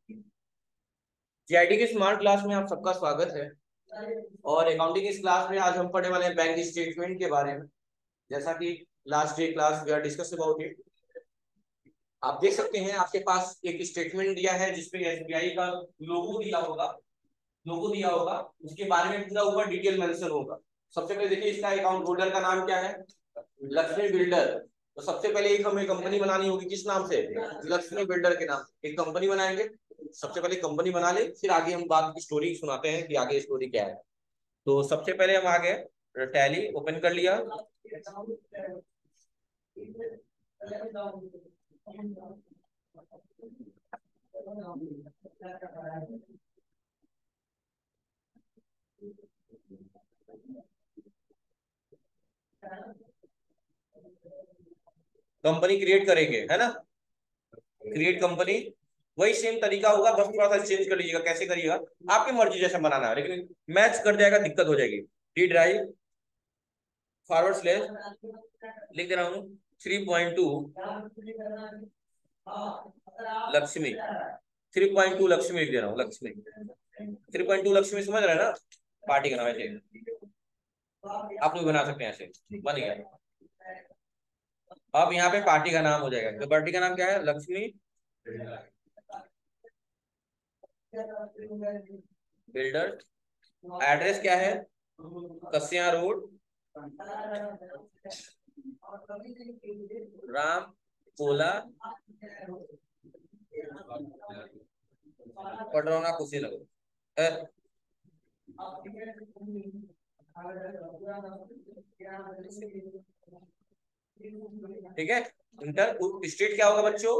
GIT की smart class में आप सबका स्वागत है। और अकाउंटिंग इस क्लास में आज हम पढ़ने वाले हैं बैंक स्टेटमेंट के बारे में। जैसा कि last day class we are discuss about it. आप देख सकते हैं आपके पास एक स्टेटमेंट दिया है जिसपे एसबीआई का लोगो दिया होगा। उसके बारे में पूरा ऊपर डिटेल मेंशन होगा। सबसे पहले देखिए इसका अकाउंट होल्डर का नाम क्या है, लक्ष्मी बिल्डर। तो सबसे पहले एक हमें कंपनी बनानी होगी, किस नाम से, लक्ष्मी बिल्डर के नाम से एक कंपनी बनाएंगे। सबसे पहले कंपनी बना ले, फिर आगे हम बात की स्टोरी सुनाते हैं कि आगे स्टोरी क्या है। तो सबसे पहले हम आगे टैली ओपन कर लिया। कंपनी क्रिएट करेंगे, है ना। क्रिएट कंपनी, वही सेम तरीका होगा, बस थोड़ा सा चेंज कर लीजिएगा। कैसे करिएगा, आपकी मर्जी जैसा बनाना है, लेकिन मैच कर जाएगा दिक्कत हो जाएगी। डी ड्राइव फॉरवर्ड स्लैश लिख दे रहा हूँ 3.2 लक्ष्मी, 3.2 लक्ष्मी लिख दे रहा हूँ। लक्ष्मी 3.2 लक्ष्मी समझ रहे हैं ना, पार्टी का नाम है। आप लोग बना सकते हैं, ऐसे बन गया। अब यहाँ पे पार्टी का नाम हो जाएगा। तो पार्टी का नाम क्या है, लक्ष्मी बिल्डर। एड्रेस क्या है, कसिया रोड, राम कोला, पडरौना, कुशीनगर। ठीक है। इंटर स्टेट क्या होगा बच्चों,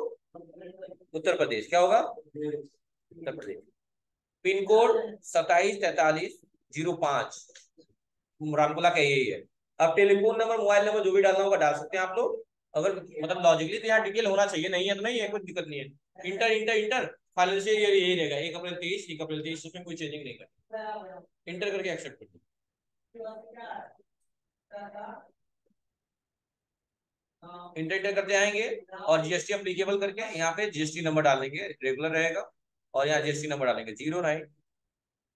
उत्तर प्रदेश। क्या होगा, उत्तर प्रदेश। पिन कोड 274305 रामकोला का यही है। अब टेलीफोन नंबर मोबाइल नंबर जो भी डालना होगा डाल सकते हैं आप लोग। अगर मतलब लॉजिकली तो यहाँ डिटेल होना चाहिए, नहीं है तो नहीं है, कोई दिक्कत नहीं है। Inter inter inter financial year यही रहेगा, 1 अप्रैल 23, 1 अप्रैल 23, उसमें कोई चेंजिंग नहीं करना। इंटर करके एक्सेप्ट कर दो। इंटर इंटर करते आएंगे और जीएसटी अप्लीकेबल करके यहाँ पे जीएसटी नंबर डालेंगे, रेगुलर रहेगा। और यहाँ जीएसटी नंबर डालेंगे 09,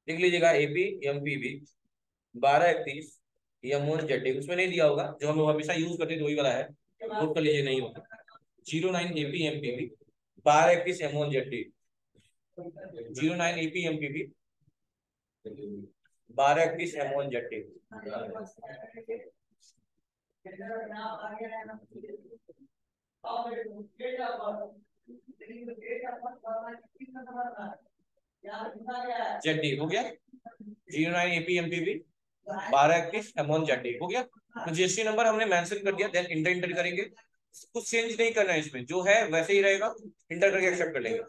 लिख लीजिएगा एपी एमपीबी 1231 यमुन जेटी। उसमें नहीं दिया होगा, जो हम लोग हमेशा यूज करते थे वही वाला है, नोट कर लीजिए, नहीं होता। 09 एपी एमपीबी 1231 यमुन जेटी, 09 एपी एमपीबी 1231 यमुन जेटी। जेटी हो गया, 09 एपी एमपीबी 1231 एमोन जेटी हो गया। तो जीएसटी नंबर हमने मेंशन कर दिया, देन इंटर इंटर करेंगे। कुछ चेंज नहीं करना है इसमें, जो है वैसे ही रहेगा। इंटर करके एक्सेप्ट कर लेंगे।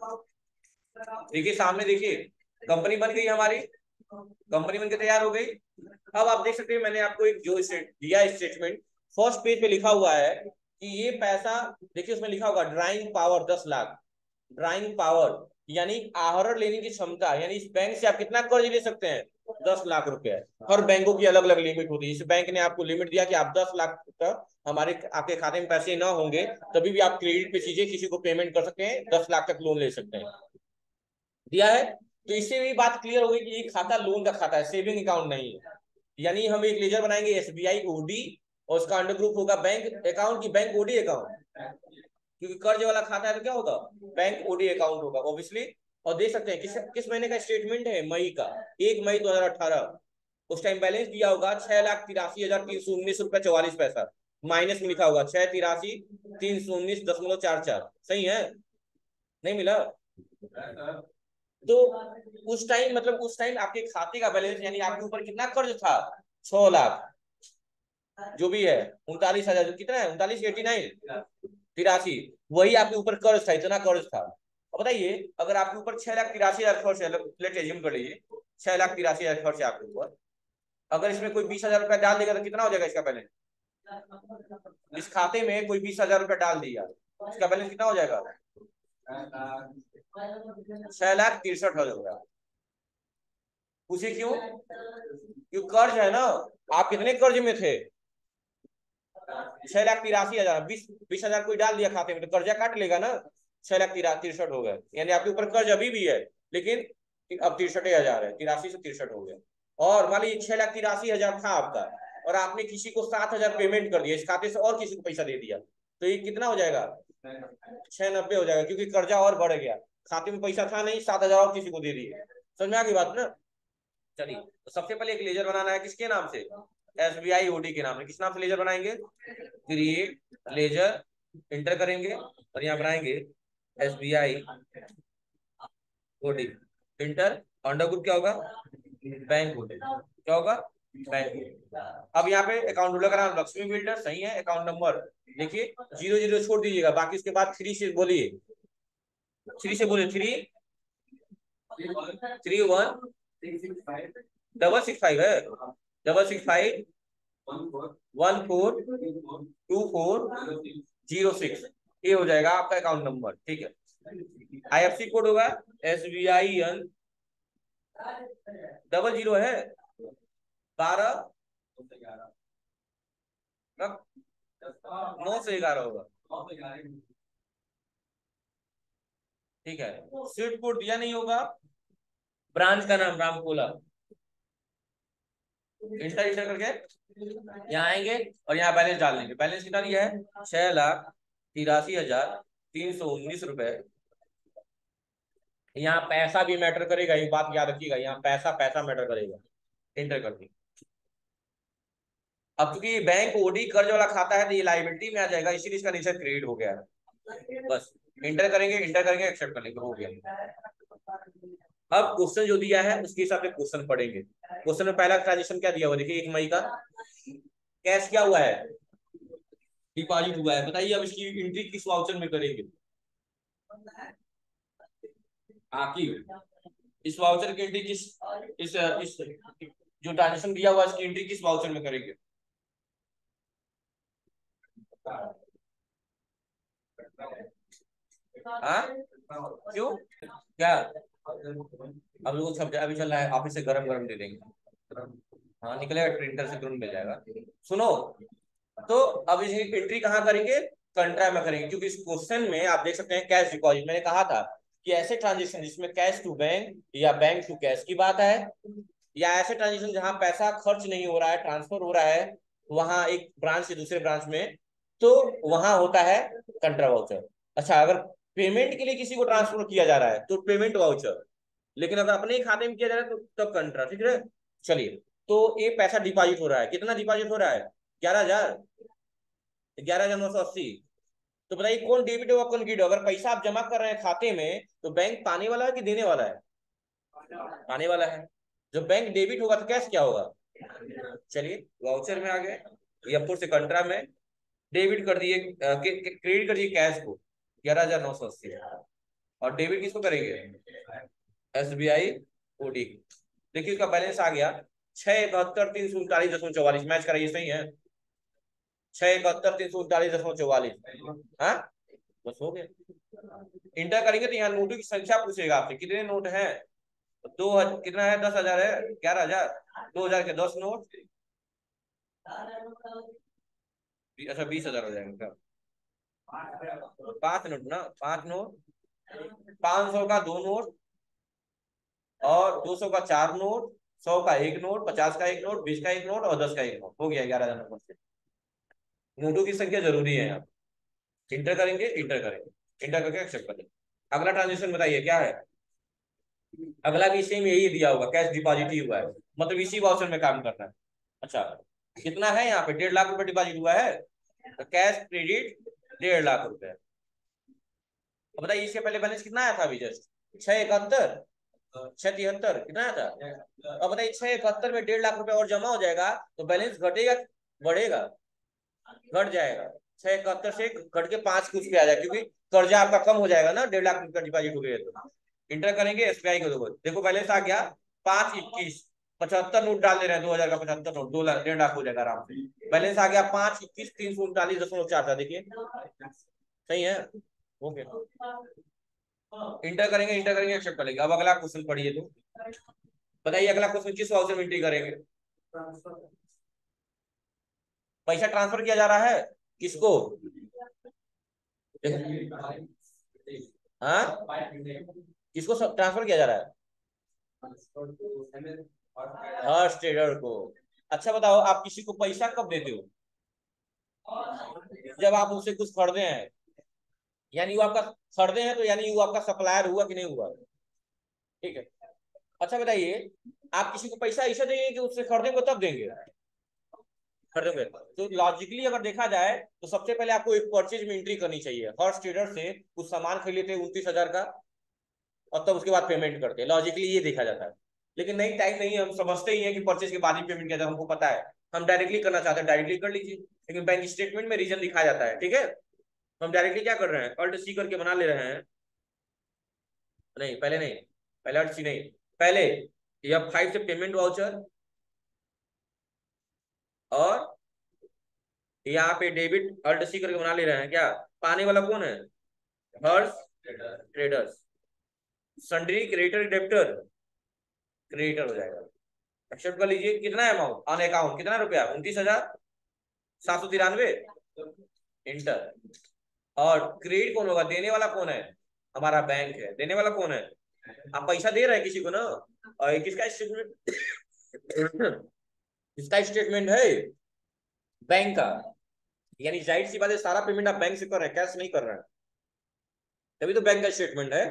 देखिए सामने देखिए, कंपनी बन गई हमारी, कंपनी बनकर तैयार हो गई। अब आप देख सकते हैं मैंने आपको एक जो दिया स्टेटमेंट, फर्स्ट पेज पे लिखा हुआ है कि ये पैसा, देखिए उसमें लिखा होगा drawing power 10 lakh. Drawing power यानी आहरण लेने की क्षमता, यानी इस बैंक से आप कितना कर्ज ले सकते हैं, 10 लाख रुपए। हर बैंकों की अलग अलग लिमिट होती है। इस बैंक ने आपको लिमिट दिया कि आप 10 लाख तक हमारे आपके खाते में पैसे ना होंगे तभी भी आप क्रेडिट पे चीजें किसी को पेमेंट कर सकते हैं, 10 लाख तक लोन ले सकते हैं, दिया है। तो इससे भी बात क्लियर हो गई कि ये खाता लोन का खाता है, सेविंग अकाउंट नहीं है। यानी हम एक लेजर बनाएंगे एसबीआई ओडी, और उसका अंडर ग्रुप होगा बैंक अकाउंट की बैंक ओडी अकाउंट, क्योंकि कर्ज वाला खाता है तो क्या होगा, बैंक ओडी अकाउंट होगा ऑब्वियसली। और देख सकते हैं किस किस महीने का स्टेटमेंट है, मई का, 1 मई 2018। उस टाइम बैलेंस दिया होगा 6,83,319 रुपए 44 पैसा। माइनस में लिखा होगा 6,83,319.44। सही है, नहीं मिला। तो उस टाइम मतलब उस टाइम आपके खाते का बैलेंस यानी आपके ऊपर कितना कर्ज था, 6 लाख, जो भी है 39,000, कितना है 39,89 तिरासी, वही आपके ऊपर कर्ज था, इतना कर्ज था। अब बताइए अगर आपके ऊपर 6,83,000 खर्च है, लेट एज्यूम कर लीजिए 6,83,000 खर्च है आपके ऊपर, अगर इसमें कोई 20,000 रुपया डाल देगा तो कितना हो जाएगा इसका बैलेंस। इस खाते में कोई 20,000 रुपया डाल दिया, इसका बैलेंस कितना हो जाएगा, 6,63,000 रुपया। पूछे क्यों, क्यों कर्ज है ना। आप कितने कर्ज में थे, 6,83,000, 20,000 कोई डाल दिया खाते में तो कर्जा काट लेगा ना। 6,63,63 हो गए, यानी आपके ऊपर कर्ज अभी भी है, लेकिन अब 63,000 है, 83 से 63 हो गया। और मान लीजिए 6,83,000 था आपका, और आपने किसी को 7,000 पेमेंट कर दिया इस खाते से, और किसी को पैसा दे दिया, तो ये कितना हो जाएगा? 690 हो जाएगा, क्योंकि कर्जा और बढ़ गया, खाते में पैसा था नहीं, 7,000 और किसी को दे दिए। समझ में आ गई बात ना? चलिए, तो सबसे पहले एक लेजर बनाना है, किसके नाम से? SBI OD के नाम से। किस नाम से लेजर बनाएंगे? क्रिएट लेजर, इंटर करेंगे और यहाँ बनाएंगे SBI OD, inter. Under group क्या होगा? बैंक OD, क्या होगा? बैंक। अब यहाँ पे अकाउंट होल्डर का नाम लक्ष्मी बिल्डर, सही है। अकाउंट नंबर देखिए 00 छोड़ दीजिएगा, बाकी इसके बाद 3 से बोलिए, 3 से बोलिए, 331 665 है, 665 142406, ये हो जाएगा आपका अकाउंट नंबर, ठीक है। IFSC कोड होगा SBIN 00 है 12 9 से 11 होगा, ठीक है। स्विफ्ट कोड दिया नहीं होगा, ब्रांच का नाम रामकोला, इंटर इंटर करके यहाँ आएंगे और यहाँ बैलेंस डाल देंगे। बैलेंस कितना दिया है? 6,83,319 रुपए। यहाँ पैसा भी मैटर करेगा, एक बात याद रखिएगा, यहाँ पैसा पैसा मैटर करेगा। इंटर कर दी। अब क्योंकि बैंक OD कर्ज वाला खाता है, तो ये लाइबिलिटी में आ जाएगा, इसीलिए इसका नेचर क्रेडिट हो गया है। बस इंटर करेंगे, इंटर करेंगे, एक्सेप्ट कर लेंगे, हो गया। अब क्वेश्चन जो दिया है उसके हिसाब से क्वेश्चन पढ़ेंगे। क्वेश्चन में पहला ट्रांजेक्शन क्या दिया हुआ देखिए, 1 मई का कैश क्या हुआ है? डिपॉजिट हुआ है। बताइए अब इसकी एंट्री किस वाउचर में करेंगे? आखिर इस वाउचर की एंट्री किस, इस जो ट्रांजेक्शन दिया हुआ है इसकी एंट्री किस वाउचर में करेंगे? हाँ, क्यों, क्या? अब लोग सब अभी चल रहा है, ऑफिस से गरम गरम दे देंगे। हाँ निकलेगा, प्रिंटर से तुरंत मिल जाएगा। सुनो, तो अब इसकी एंट्री कहाँ करेंगे? कंट्रा में करेंगे, क्योंकि इस क्वेश्चन में आप देख सकते हैं कैश डिपॉजिट, मैंने कहा था कि ऐसे ट्रांजेक्शन जिसमें कैश टू बैंक या बैंक टू कैश की बात है, या ऐसे ट्रांजेक्शन जहां पैसा खर्च नहीं हो रहा है, ट्रांसफर हो रहा है वहां एक ब्रांच से दूसरे ब्रांच में, तो वहां होता है कंट्रा वाउचर। अच्छा, अगर पेमेंट के लिए किसी को ट्रांसफर किया जा रहा है तो पेमेंट वाउचर, लेकिन अगर अपने ही खाते में किया जा रहा है तो तब कंट्रा, ठीक है। चलिए, तो ये पैसा डिपॉजिट हो रहा है, कितना डिपॉजिट हो रहा है? 11,000, 11,980। तो बताइए कौन डेबिट होगा कौन क्रेडिट होगा? अगर पैसा आप जमा कर रहे हैं खाते में, तो बैंक पाने वाला है कि देने वाला है? पाने वाला है। जब बैंक डेबिट होगा तो कैश क्या होगा? चलिए, वाउचर में आ गए, एयरपोर्ट से कंट्रा में डेबिट कर दिए, क्रेडिट कर दिए कैश को 11,980, और डेबिट किसको करेंगे? SBI OD। देखिए इसका बैलेंस आ गया 6,71,339.44, मैच कराइए, सही है? 6,71,339.44, हाँ, बस हो गया। इंटर करेंगे तो यहाँ नोटों की संख्या पूछेगा आपसे, कितने नोट हैं? कितना है? 10,000 है, 11,000, 2,000 के 10 नोट, अच्छा 20,000 हो जाएंगे। 5 नोट ना, 5 नोट, 500 का 2 नोट, और 200 का 4 नोट, 100 का 1 नोट, 50 का 1 नोट, 20 का 1 नोट और 10 का 1 नोट, हो गया 11,000 नोट से। नोटों की संख्या जरूरी है यहाँ। इंटर करेंगे, इंटर करेंगे, इंटर करके एक्सेप्ट करेंगे। अगला ट्रांजेक्शन बताइए क्या है? अगला भी सेम यही दिया होगा, कैश डिपॉजिट ही हुआ है, मतलब इसी वाउचर में काम करना है। अच्छा, कितना है यहाँ पे? 1.5 लाख रुपए डिपॉजिट हुआ है, तो कैश क्रेडिट 1.5 लाख रुपए। अब बताइए इसके पहले बैलेंस कितना आया था अभी जस्ट? 671, 673, कितना आया था? अब बताइए 671 में 1.5 लाख रुपए और जमा हो जाएगा, तो बैलेंस घटेगा बढ़ेगा? घट जाएगा। 671 से घट के 5 कुछ पे आ जाएगा, क्योंकि कर्जा आपका कम हो जाएगा ना, 1.5 लाख रुपए डिपॉजिट हो गया तो। इंटर करेंगे SBI को, देखो बैलेंस आ गया 521, 75 नोट डाल दे रहे हैं, 2,000 का 75 नोट, 2 लाख 1.5 लाख हो जाएगा आराम से। बैलेंस आ गया 521,339.4 था, देखिए सही है, हो गया। इंटर करेंगे, इंटर करेंगे, एक्सेप्ट करेंगे। अब अगला क्वेश्चन पढ़िए, तो बताइए अगला क्वेश्चन किस वाउचर में एंट्री करेंगे? पैसा ट्रांसफर किया जा रहा है, किसको? हाँ, किसको ट्रांसफर किया जा रहा है? हर्ष ट्रेडर को। अच्छा बताओ, आप किसी को पैसा कब देते हो? जब आप उससे कुछ खरीदे हैं, यानी वो आपका खरीदे हैं, तो यानी वो आपका सप्लायर हुआ कि नहीं हुआ? ठीक है। अच्छा बताइए, आप किसी को पैसा ऐसा देंगे कि उससे खरीदेंगे तब देंगे? खरीदोगे तो लॉजिकली अगर देखा जाए तो सबसे पहले आपको एक परचेज में एंट्री करनी चाहिए। हर्ष ट्रेडर से कुछ सामान खरीदे थे 29,000 का, और तब उसके बाद पेमेंट करते हैं, लॉजिकली ये देखा जाता है। लेकिन नहीं, टाइम नहीं है, हम समझते ही हैं कि परचेज के बाद ही पेमेंट किया जाए, हमको पता है। हम डायरेक्टली करना चाहते हैं, डायरेक्टली कर लीजिए, लेकिन बैंक स्टेटमेंट में रीजन दिखाया जाता है, ठीक है। तो हम डायरेक्टली क्या कर रहे हैं, अल्ट सी करके बना ले रहे हैं। नहीं, पहले नहीं, पहले अल्ट सी नहीं, पहले F5 से पेमेंट वाउचर, और यहाँ पे डेबिट अल्ट सी करके बना ले रहे हैं। क्या पाने वाला कौन है? Harsh traders. Sundry creditor debtor, creditor हो जाएगा। एक्सेप्ट कर लीजिए। कितना है अमाउंट ऑन अकाउंट, कितना रुपया? 29,793। इंटर। और क्रेडिट कौन होगा? देने वाला कौन है? हमारा बैंक है। देने वाला कौन है? आप पैसा दे रहे हैं किसी को ना। और किसका स्टेटमेंट? किसका स्टेटमेंट है? बैंक का। यानी जाहिर सी बात है, सारा पेमेंट आप बैंक से कर रहे हैं, कैश नहीं कर रहे हैं, तभी तो बैंक का स्टेटमेंट है।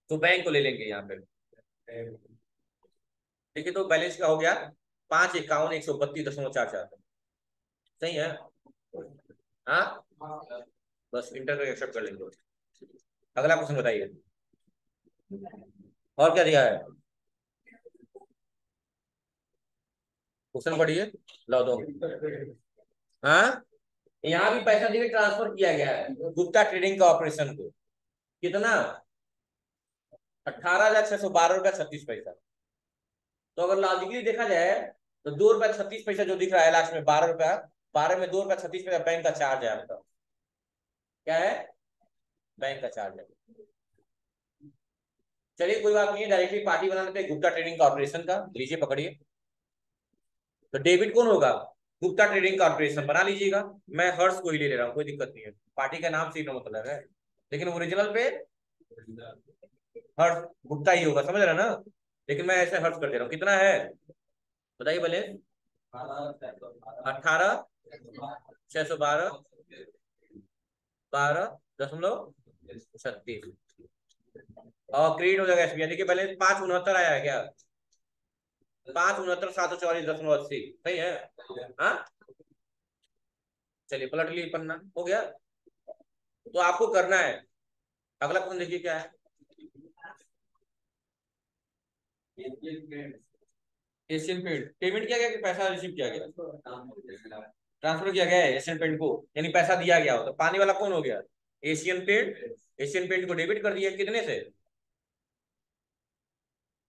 तो बैंक को ले लेंगे यहाँ पे। ठीक है, तो बैलेंस क्या हो गया? 551,132.44। सही है। हाँ, बस इंटर को एक्सेप्ट कर लेंगे। अगला क्वेश्चन बताइए, और क्या दिया है? क्वेश्चन पढ़िए। लो दो। हाँ, यहाँ भी पैसा देखिए ट्रांसफर किया गया है गुप्ता ट्रेडिंग का ऑपरेशन को। कितना? 18,612.36 रुपया। तो अगर लॉजिकली देखा जाए तो 2 रुपया 36 पैसा जो दिख रहा है लास्ट में, 12 रुपया, 12 में 2 रुपया 36 पैसा बैंक का चार्ज है आपका। क्या है? बैंक का चार्ज है। चलिए कोई बात नहीं है, डायरेक्टली पार्टी बना लेते हैं गुप्ता ट्रेडिंग कॉर्पोरेशन का। लीजिए पकड़िए। तो डेबिट कौन होगा? गुप्ता ट्रेडिंग कॉर्पोरेशन बना लीजिएगा। मैं हर्ष को ही ले रहा हूँ, कोई दिक्कत नहीं है, पार्टी का नाम से ही मतलब है, लेकिन ओरिजिनल पे हर्ष गुप्ता ही होगा, समझ रहे हैं ना। लेकिन मैं ऐसे हर्ष कर दे रहा हूँ। कितना है बताइए भले? 18,612, 12.36। और क्रेडिट हो जाएगा एसबीआई। देखिए बैलेंस 569 आया है क्या? 569,744.80 सही है। हाँ, चलिए पलट लिए पन्ना, हो गया। तो आपको करना है, अगला क्वेश्चन देखिए क्या है। एशियन पेंट पेमेंट किया गया कि पैसा रिसीव किया गया? ट्रांसफर किया गया है एशियन पेंट को, यानी पैसा दिया गया हो। तो पानी वाला कौन हो गया? Asian paint. एशियन पेंट को डेबिट कर दिया, कितने से?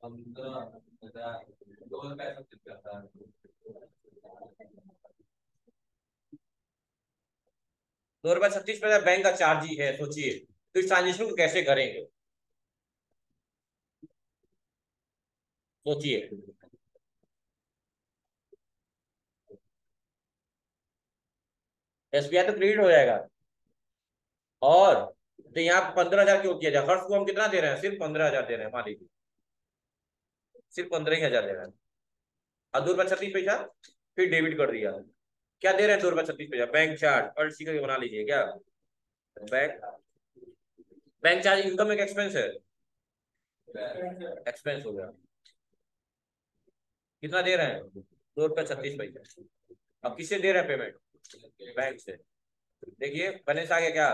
2 रुपया 36 पैसा बैंक का चार्ज ही है, सोचिए। तो इस ट्रांजेक्शन को कैसे करेंगे, सोचिए। एसबीआई तो क्रेडिट हो जाएगा। और तो यहाँ 15,000 क्यों किया जाए? हर्ष को हम कितना दे रहे हैं? सिर्फ 15,000 दे रहे हैं, मान लीजिए सिर्फ 15,000 दे रहे हैं। और 2 रुपया 36 पैसा फिर डेबिट कर दिया। क्या दे रहे हैं? 2 रुपया 36 पैसा बैंक चार्ज, और इसी का बना लीजिए क्या। बैंक बैंक चार्ज इनकम एक एक्सपेंस है, एक्सपेंस हो गया। कितना दे रहे हैं? 2 रुपया 36 पैसा। अब किससे दे रहे हैं पेमेंट? बैंक से। देखिए बैलेंस आ गया क्या?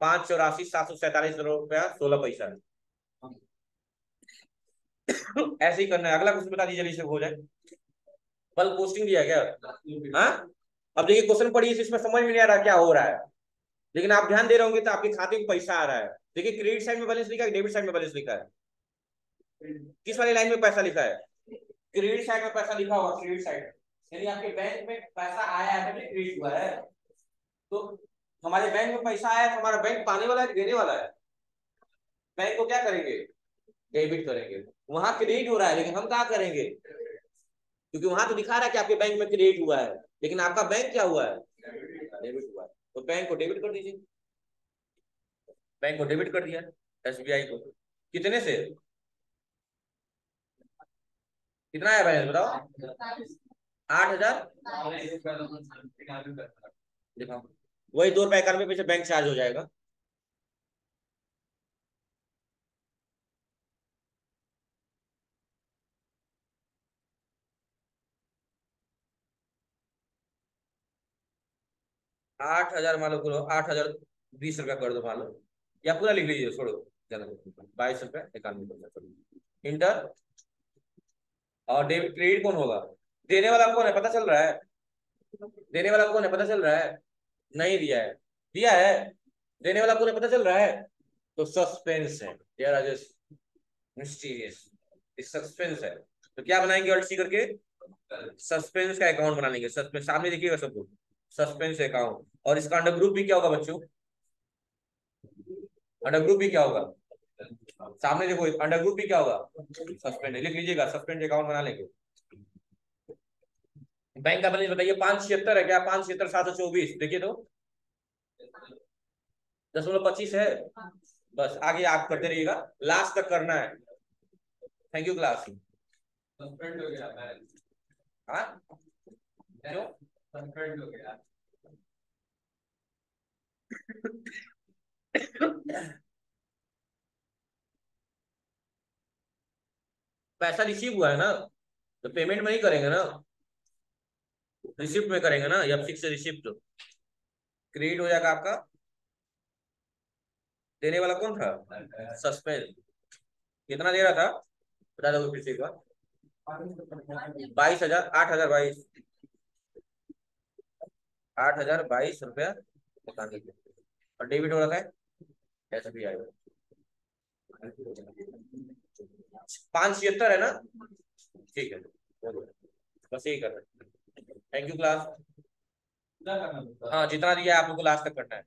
5,84,747 रुपया 16 पैसा। ऐसे ही करना है। अगला क्वेश्चन बता दीजिए जल्दी से हो जाए। बल्क पोस्टिंग दिया क्या? हाँ, अब देखिए क्वेश्चन पढ़िए, इसमें समझ में नहीं आ रहा क्या हो रहा है, लेकिन आप ध्यान दे रहे होंगे तो आपके खाते में पैसा आ रहा है। देखिए क्रेडिट साइड में बैलेंस लिखा है, डेबिट साइड में बैलेंस लिखा है। किस वाली लाइन में पैसा लिखा है? क्रेडिट साइड में पैसा लिखा हुआ, क्रेडिट साइड, यानी आपके बैंक में पैसा आया है तभी क्रेडिट हुआ है। तो हमारे बैंक में पैसा आया तो हमारा बैंक पाने वाला है कि देने वाला है? बैंक को क्या करेंगे? डेबिट करेंगे। वहां क्रेडिट हो रहा है, लेकिन हम क्या करेंगे? क्योंकि वहां तो दिखा रहा है कि आपके बैंक में क्रेडिट हुआ है, लेकिन आपका बैंक क्या हुआ है? डेबिट हुआ है। तो बैंक को डेबिट कर दीजिए। बैंक को डेबिट कर दिया एसबीआई को। कितने से? कितना है बैलेंस बताओ? 8,000। दिखाओ। वही 2 रुपए 91 पैसे बैंक चार्ज हो जाएगा। आठ हजार मान लो करो, 8,020 रुपया कर दो मान लो, या पूरा लिख लीजिए, छोड़ो ज्यादा। 22 रुपया 91 पैसे इंटर। और डेबिट क्रेडिट कौन होगा? देने वाला कौन है पता चल रहा है? देने वाला कौन है पता चल रहा है? नहीं दिया है। दिया है। देने वाला कौन है पता चल रहा है? तो सस्पेंस है यार राजेश, मिस्टीरियस सस्पेंस है। तो क्या बनाएंगे ऑल्ट सी करके? सस्पेंस का अकाउंट बना लेंगे। सस्पेंस सामने देखिएगा सब लोग, सस्पेंस अकाउंट। और इसका अंडर ग्रुप भी क्या होगा बच्चों? अंडर ग्रुप भी क्या होगा? सामने देखो, अंडर ग्रुप भी क्या होगा? सस्पेंड। लिख लीजिएगा, सस्पेंड अकाउंट बना लेंगे। बैंक का बैलेंस बताइए। 576 है क्या? 576 724 देखिए तो 0.25 है। बस आगे आप करते रहिएगा, लास्ट तक करना है। Thank you class. सस्पेंड हो गया बैलेंस। हाँ क्यों सस्पेंड हो गया? पैसा रिसीव हुआ है ना, तो पेमेंट में नहीं करेंगे ना, रिसिप्ट में करेंगे ना। या फिक्स रिसिप्ट क्रेडिट हो जाएगा आपका। देने वाला कौन था? सस्पेंस। कितना दे रहा था बता दो फिर से एक बार। 22,000, 8,022, 8,022 रुपया बताने के। और डेबिट हो रहा है ऐसा भी आएगा। 576 है ना? ठीक है, बस यही कर रहे हैं। Thank you class. हाँ जितना दिया है आप लोग को लास्ट तक करना है।